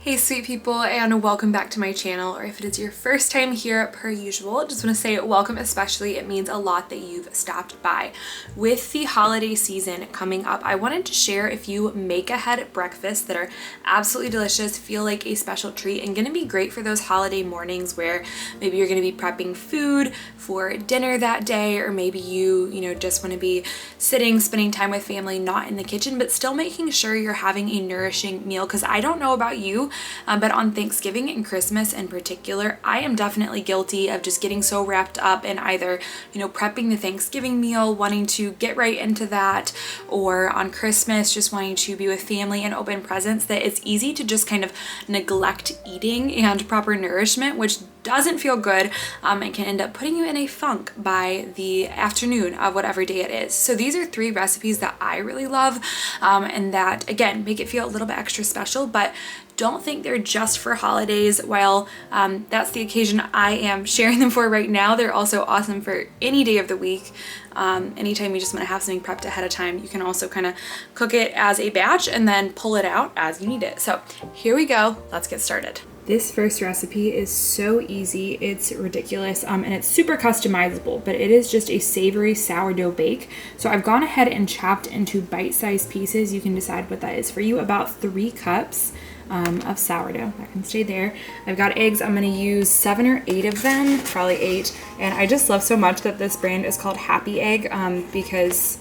Hey sweet people, and welcome back to my channel, or if it is your first time here per usual, just want to say welcome, especially it means a lot that you've stopped by. With the holiday season coming up, I wanted to share a few make-ahead breakfasts that are absolutely delicious, feel like a special treat, and gonna be great for those holiday mornings where maybe you're gonna be prepping food for dinner that day, or maybe you just want to be sitting, spending time with family, not in the kitchen, but still making sure you're having a nourishing meal. Because I don't know about you, but on Thanksgiving and Christmas in particular, I am definitely guilty of just getting so wrapped up in either, prepping the Thanksgiving meal, wanting to get right into that, or on Christmas, just wanting to be with family and open presents, that it's easy to just kind of neglect eating and proper nourishment, which doesn't feel good and can end up putting you in a funk by the afternoon of whatever day it is. So these are 3 recipes that I really love and that, again, make it feel a little bit extra special, but don't think they're just for holidays. While that's the occasion I am sharing them for right now, they're also awesome for any day of the week. Anytime you just want to have something prepped ahead of time, you can also kind of cook it as a batch and then pull it out as you need it. So here we go, let's get started. This first recipe is so easy, it's ridiculous, and it's super customizable, but it is just a savory sourdough bake. So I've gone ahead and chopped into bite-sized pieces. You can decide what that is for you. About 3 cups of sourdough. That can stay there. I've got eggs. I'm going to use 7 or 8 of them, probably 8. And I just love so much that this brand is called Happy Egg because,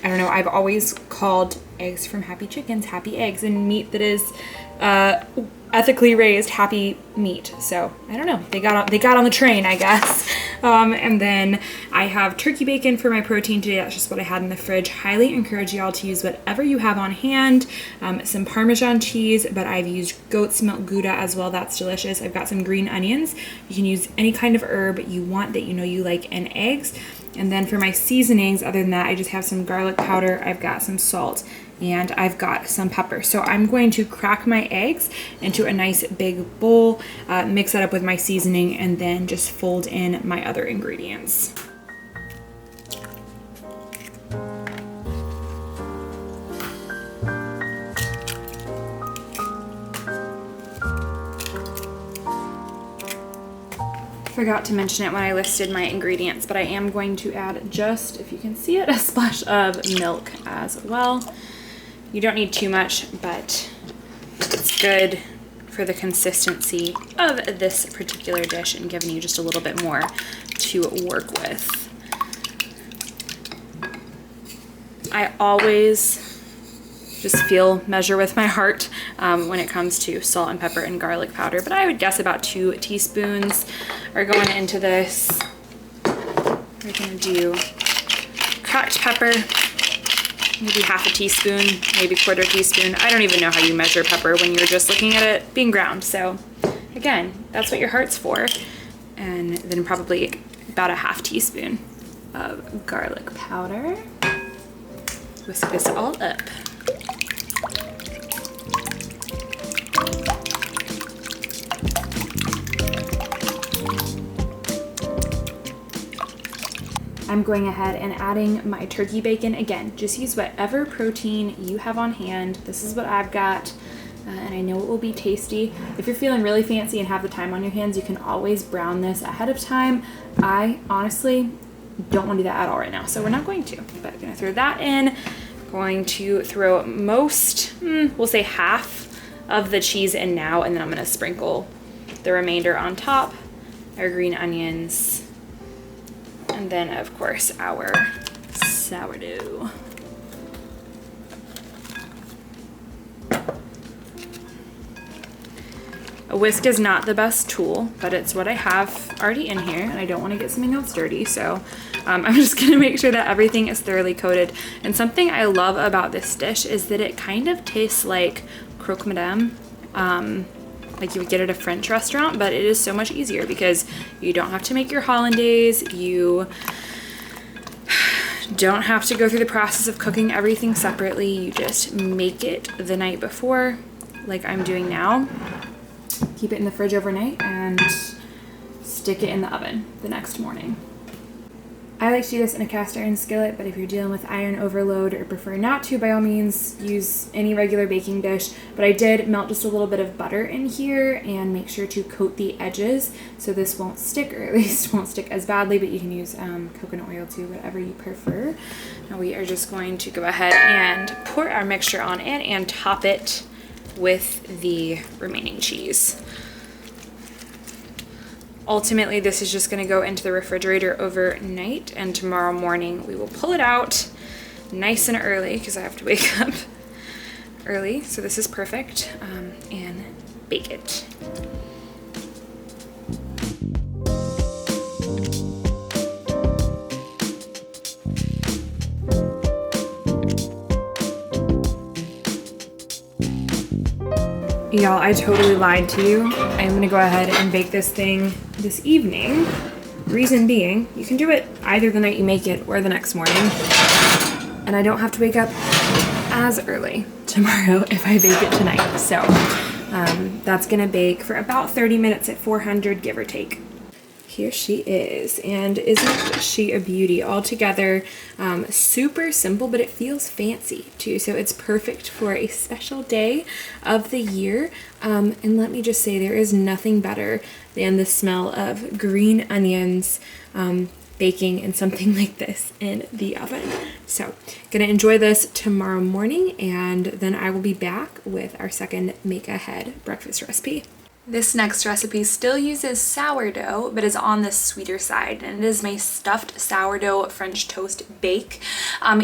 I don't know, I've always called eggs from Happy Chickens Happy Eggs, and meat that is ethically raised happy meat. So I don't know, they got on the train, I guess. And then I have turkey bacon for my protein today. That's just what I had in the fridge. Highly encourage y'all to use whatever you have on hand. Some Parmesan cheese, but I've used goat's milk Gouda as well. That's delicious. I've got some green onions. You can use any kind of herb you want that you like, and eggs. And then for my seasonings, other than that, I just have some garlic powder. I've got some salt, and I've got some pepper. So I'm going to crack my eggs into a nice big bowl, mix that up with my seasoning, and then just fold in my other ingredients. Forgot to mention it when I listed my ingredients, but I am going to add just, if you can see it, a splash of milk as well. You don't need too much, but it's good for the consistency of this particular dish and giving you just a little bit more to work with. I always just measure with my heart when it comes to salt and pepper and garlic powder, but I would guess about 2 teaspoons are going into this. We're gonna do cracked pepper, maybe half a teaspoon, maybe 1/4 teaspoon. I don't even know how you measure pepper when you're just looking at it being ground. So again, that's what your heart's for. And then probably about a half teaspoon of garlic powder. Whisk this all up. I'm going ahead and adding my turkey bacon. Again, just use whatever protein you have on hand. This is what I've got, and I know it will be tasty. If you're feeling really fancy and have the time on your hands, you can always brown this ahead of time. I honestly don't want to do that at all right now, so we're not going to, but I'm gonna throw that in. Going to throw we'll say half of the cheese in now, and then I'm gonna sprinkle the remainder on top, our green onions, and then of course our sourdough. A whisk is not the best tool, but it's what I have already in here, and I don't want to get something else dirty, so I'm just going to make sure that everything is thoroughly coated. And something I love about this dish is that it kind of tastes like croque madame, like you would get at a French restaurant, but it is so much easier because you don't have to make your hollandaise, you don't have to go through the process of cooking everything separately. You just make it the night before, like I'm doing now. Keep it in the fridge overnight and stick it in the oven the next morning. I like to do this in a cast iron skillet, but if you're dealing with iron overload or prefer not to, by all means use any regular baking dish. But I did melt just a little bit of butter in here and make sure to coat the edges so this won't stick, or at least won't stick as badly, but you can use coconut oil too, whatever you prefer. Now we are just going to go ahead and pour our mixture on in and top it with the remaining cheese. Ultimately, this is just going to go into the refrigerator overnight, and tomorrow morning we will pull it out nice and early because I have to wake up early. So this is perfect, and bake it. Y'all, I totally lied to you. I'm gonna go ahead and bake this thing this evening. Reason being, you can do it either the night you make it or the next morning. And I don't have to wake up as early tomorrow if I bake it tonight. So that's gonna bake for about 30 minutes at 400, give or take. Here she is, and isn't she a beauty? Altogether, super simple, but it feels fancy too. So it's perfect for a special day of the year. And let me just say, there is nothing better than the smell of green onions baking in something like this in the oven. So gonna enjoy this tomorrow morning, and then I will be back with our second make ahead breakfast recipe. This next recipe still uses sourdough, but is on the sweeter side, and it is my stuffed sourdough French toast bake.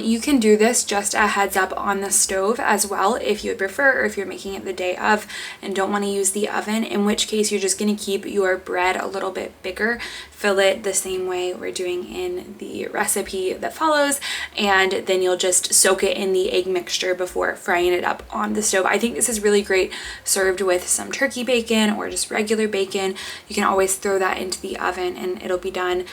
You can do this just a heads up on the stove as well if you would prefer, or if you're making it the day of and don't want to use the oven, in which case you're just going to keep your bread a little bit bigger, fill it the same way we're doing in the recipe that follows, and then you'll just soak it in the egg mixture before frying it up on the stove. I think this is really great served with some turkey bacon or just regular bacon. You can always throw that into the oven and it'll be done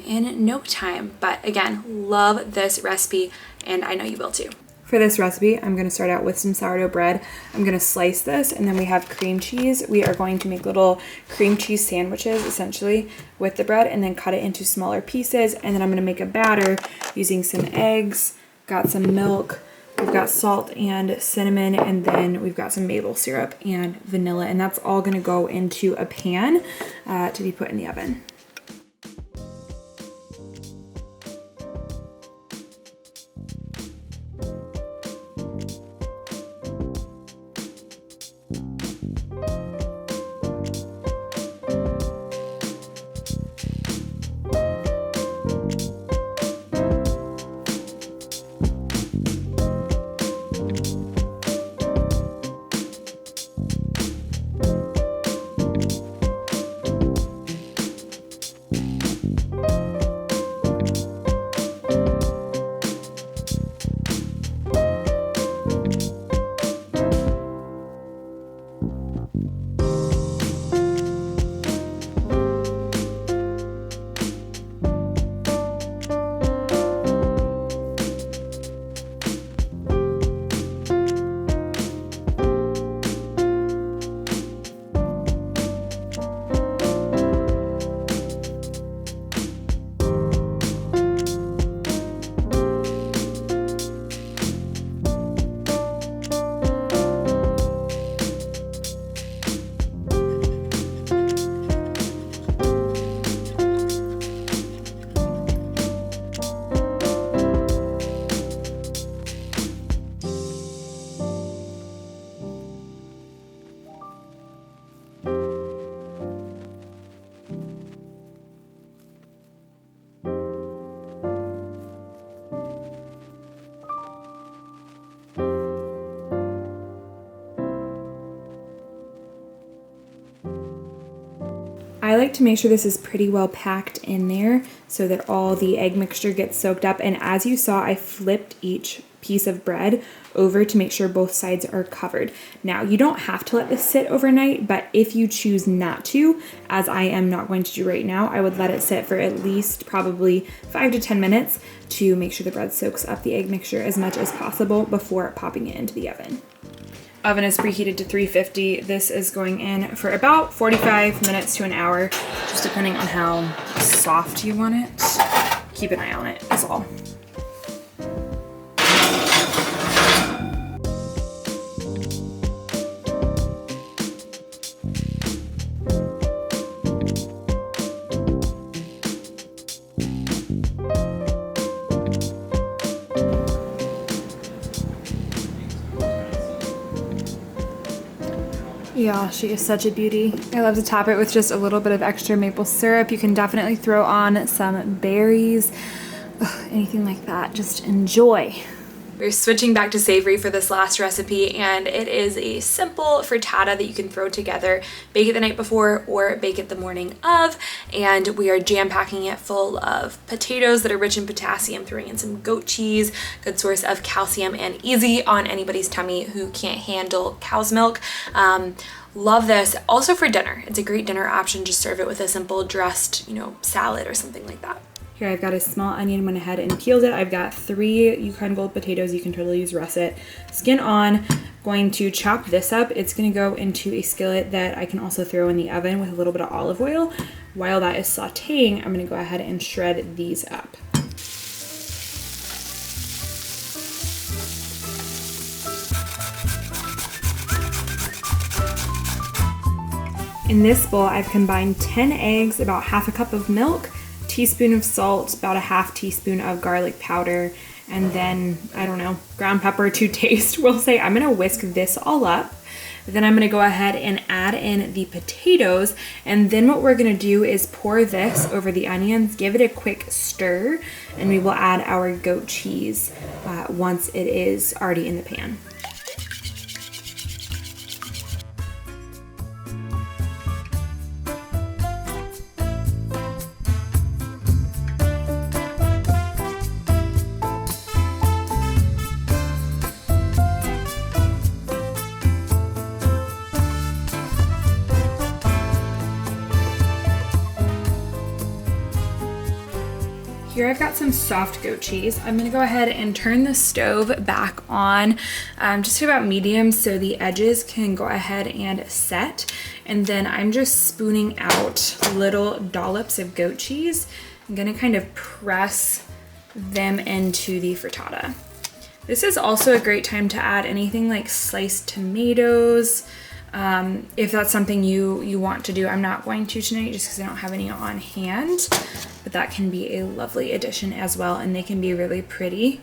in no time. But again, love this recipe, and I know you will too. For this recipe, I'm going to start out with some sourdough bread. I'm going to slice this, and then we have cream cheese. We are going to make little cream cheese sandwiches essentially with the bread, and then cut it into smaller pieces. And then I'm going to make a batter using some eggs, got some milk, we've got salt and cinnamon, and then we've got some maple syrup and vanilla, and that's all going to go into a pan to be put in the oven. I like to make sure this is pretty well packed in there so that all the egg mixture gets soaked up. And as you saw, I flipped each piece of bread over to make sure both sides are covered. Now, you don't have to let this sit overnight, but if you choose not to, as I am not going to do right now, I would let it sit for at least probably 5 to 10 minutes to make sure the bread soaks up the egg mixture as much as possible before popping it into the oven. Oven is preheated to 350. This is going in for about 45 minutes to an hour, just depending on how soft you want it. keep an eye on it is all. Yeah, she is such a beauty. I love to top it with just a little bit of extra maple syrup. You can definitely throw on some berries, anything like that. Just enjoy. We're switching back to savory for this last recipe, and it is a simple frittata that you can throw together, bake it the night before or bake it the morning of, and we are jam-packing it full of potatoes that are rich in potassium, throwing in some goat cheese, good source of calcium and easy on anybody's tummy who can't handle cow's milk. Love this. Also for dinner, it's a great dinner option. Just serve it with a simple dressed, salad or something like that. Here I've got a small onion, went ahead and peeled it. I've got 3 Yukon Gold potatoes. You can totally use russet. Skin on. Going to chop this up. It's going to go into a skillet that I can also throw in the oven with a little bit of olive oil. While that is sauteing, I'm going to go ahead and shred these up. In this bowl, I've combined 10 eggs, about half a cup of milk, teaspoon of salt, about a half teaspoon of garlic powder, and then, I don't know, ground pepper to taste. We'll say I'm gonna whisk this all up. Then I'm gonna go ahead and add in the potatoes, and then what we're gonna do is pour this over the onions, give it a quick stir, and we will add our goat cheese once it is already in the pan. Here I've got some soft goat cheese. I'm gonna go ahead and turn the stove back on just to about medium so the edges can go ahead and set. And then I'm just spooning out little dollops of goat cheese. I'm gonna kind of press them into the frittata. This is also a great time to add anything like sliced tomatoes, if that's something you want to do. I'm not going to tonight just because I don't have any on hand, but that can be a lovely addition as well, and they can be really pretty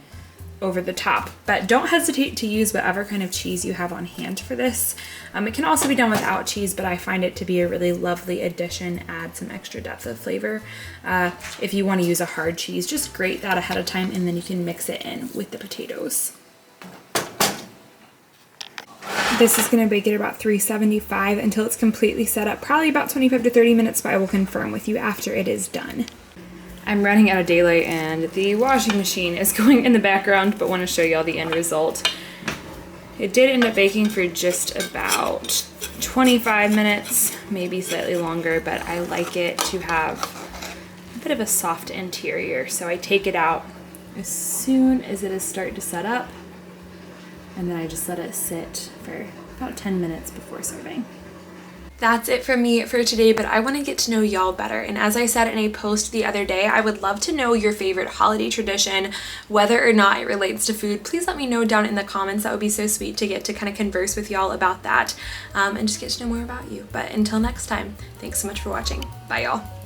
over the top. But don't hesitate to use whatever kind of cheese you have on hand for this. It can also be done without cheese, but I find it to be a really lovely addition, add some extra depth of flavor. If you want to use a hard cheese, just grate that ahead of time and then you can mix it in with the potatoes. This is going to bake at about 375 until it's completely set up, probably about 25 to 30 minutes, but I will confirm with you after it is done. I'm running out of daylight and the washing machine is going in the background, but want to show you all the end result. It did end up baking for just about 25 minutes, maybe slightly longer, but I like it to have a bit of a soft interior. So I take it out as soon as it is starting to set up, and then I just let it sit for about 10 minutes before serving. That's it from me for today, but I want to get to know y'all better. And as I said in a post the other day, I would love to know your favorite holiday tradition, whether or not it relates to food. Please let me know down in the comments. That would be so sweet to get to kind of converse with y'all about that and just get to know more about you. But until next time, thanks so much for watching. Bye, y'all.